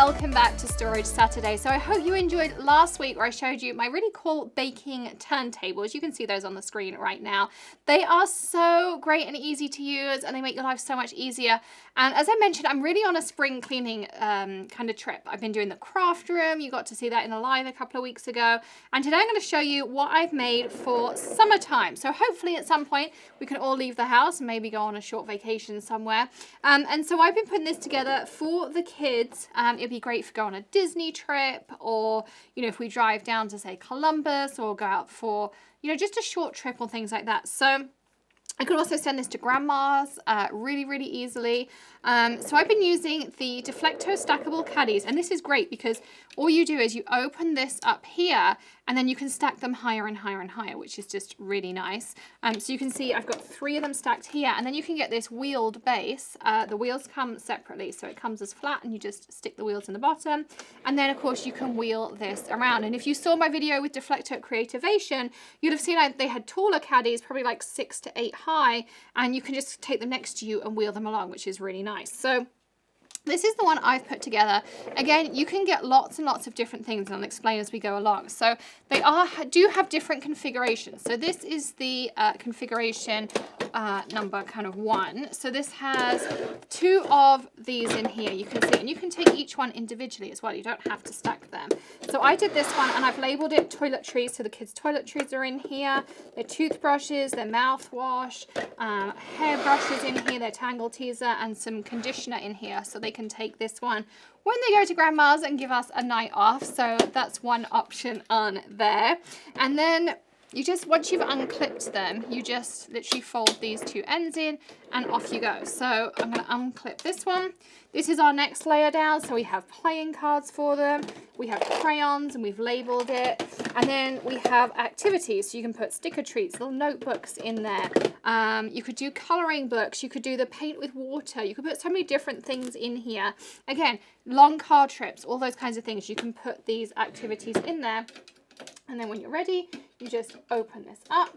welcome back to Storage Saturday. So I hope you enjoyed last week where I showed you my really cool baking turntables. You can see those on the screen right now. They are so great and easy to use, and they make your life so much easier. And as I mentioned, I'm really on a spring cleaning kind of trip. I've been doing the craft room. You got to see that in a live a couple of weeks ago. And today I'm going to show you what I've made for summertime. So hopefully at some point we can all leave the house and maybe go on a short vacation somewhere. And so I've been putting this together for the kids. It'd be great for go on a Disney trip, or, you know, if we drive down to, say, Columbus, or go out for, you know, just a short trip or things like that. So I could also send this to grandmas really, really easily. So I've been using the Deflecto stackable caddies, and this is great because all you do is you open this up here, and then you can stack them higher and higher and higher, which is just really nice. So you can see I've got 3 of them stacked here, and then you can get this wheeled base. The wheels come separately, so it comes as flat, and you just stick the wheels in the bottom. And then, of course, you can wheel this around. And if you saw my video with Deflecto at Creativation, you'd have seen they had taller caddies, probably like 6 to 8 high, and you can just take them next to you and wheel them along, which is really nice. So this is the one I've put together. Again, you can get lots and lots of different things, and I'll explain as we go along. So they do have different configurations. So this is the configuration number kind of 1. So this has 2 of these in here, you can see, and you can take each one individually as well. You don't have to stack them. So I did this one, and I've labeled it toiletries. So the kids' toiletries are in here, their toothbrushes, their mouthwash, hair brushes in here, their tangle teaser, and some conditioner in here. So they can take this one when they go to grandma's and give us a night off. So that's one option on there. And then you just, once you've unclipped them, you just literally fold these 2 ends in and off you go. So I'm going to unclip this one. This is our next layer down. So we have playing cards for them. We have crayons, and we've labeled it. And then we have activities. So you can put sticker treats, little notebooks in there. You could do coloring books. You could do the paint with water. You could put so many different things in here. Again, long car trips, all those kinds of things. You can put these activities in there. And then when you're ready, you just open this up,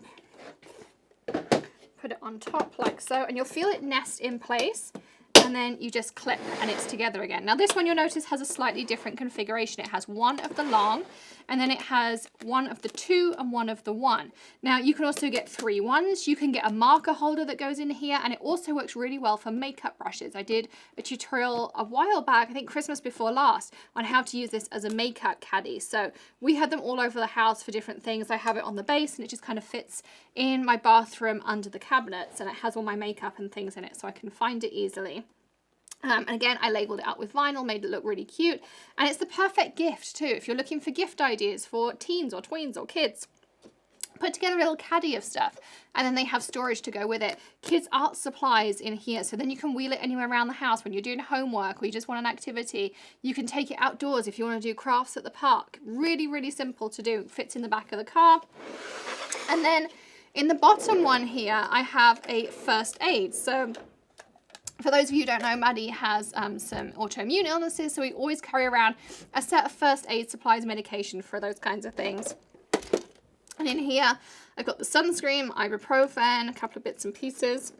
put it on top like so, and you'll feel it nest in place. And then you just clip, and it's together again. Now this one, you'll notice, has a slightly different configuration. It has 1 of the long, and then it has 1 of the 2 and 1 of the 1. Now you can also get 3 ones. You can get a marker holder that goes in here, and it also works really well for makeup brushes. I did a tutorial a while back, I think Christmas before last, on how to use this as a makeup caddy. So we had them all over the house for different things. I have it on the base, and it just kind of fits in my bathroom under the cabinets, and it has all my makeup and things in it, so I can find it easily. And again, I labeled it up with vinyl, made it look really cute. And it's the perfect gift too. If you're looking for gift ideas for teens or tweens or kids, put together a little caddy of stuff, and then they have storage to go with it. Kids' art supplies in here, so then you can wheel it anywhere around the house when you're doing homework or you just want an activity. You can take it outdoors if you want to do crafts at the park. Really, really simple to do. It fits in the back of the car. And then in the bottom one here, I have a first aid. So for those of you who don't know, Maddie has some autoimmune illnesses, so we always carry around a set of first aid supplies, medication for those kinds of things. And in here, I've got the sunscreen, ibuprofen, a couple of bits and pieces.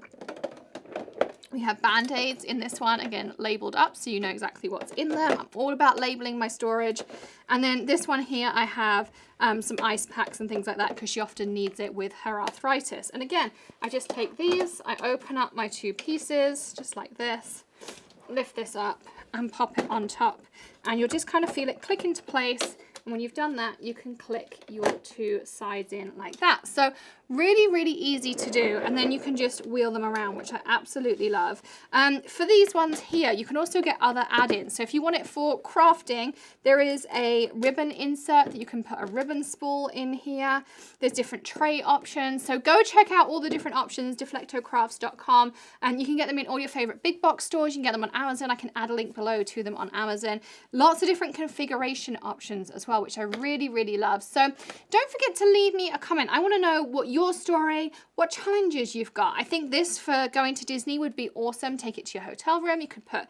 We have Band-Aids in this one, again, labeled up so you know exactly what's in them. I'm all about labeling my storage. And then this one here, I have some ice packs and things like that because she often needs it with her arthritis. And again, I just take these, I open up my 2 pieces, just like this, lift this up and pop it on top. And you'll just kind of feel it click into place. And when you've done that, you can click your 2 sides in like that. So really, really easy to do. And then you can just wheel them around, which I absolutely love. For these ones here, you can also get other add-ins. So if you want it for crafting, there is a ribbon insert that you can put a ribbon spool in here. There's different tray options. So go check out all the different options, deflectocrafts.com. And you can get them in all your favorite big box stores. You can get them on Amazon. I can add a link below to them on Amazon. Lots of different configuration options as well, which I really, really love. So don't forget to leave me a comment. I want to know what your story, what challenges you've got. I think this for going to Disney would be awesome. Take it to your hotel room. You could put,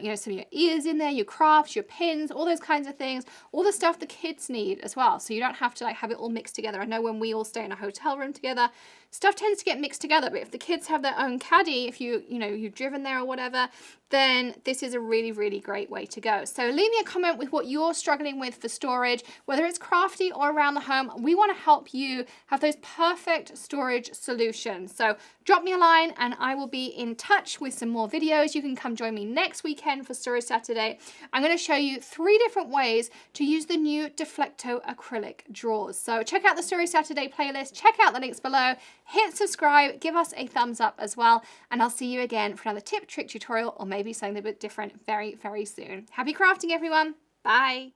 you know, some of your ears in there, your crafts, your pins, all those kinds of things, all the stuff the kids need as well. So you don't have to like have it all mixed together. I know when we all stay in a hotel room together, stuff tends to get mixed together. But if the kids have their own caddy, if you've driven there or whatever, then this is a really, really great way to go. So leave me a comment with what you're struggling with for storage, whether it's crafty or around the home. We want to help you have those perfect storage solutions. So drop me a line and I will be in touch with some more videos. You can come join me next weekend for Storage Saturday. I'm going to show you 3 different ways to use the new Deflecto acrylic drawers. So check out the Storage Saturday playlist, check out the links below, hit subscribe, give us a thumbs up as well, and I'll see you again for another tip, trick, tutorial, or maybe something a bit different very, very soon. Happy crafting, everyone. Bye.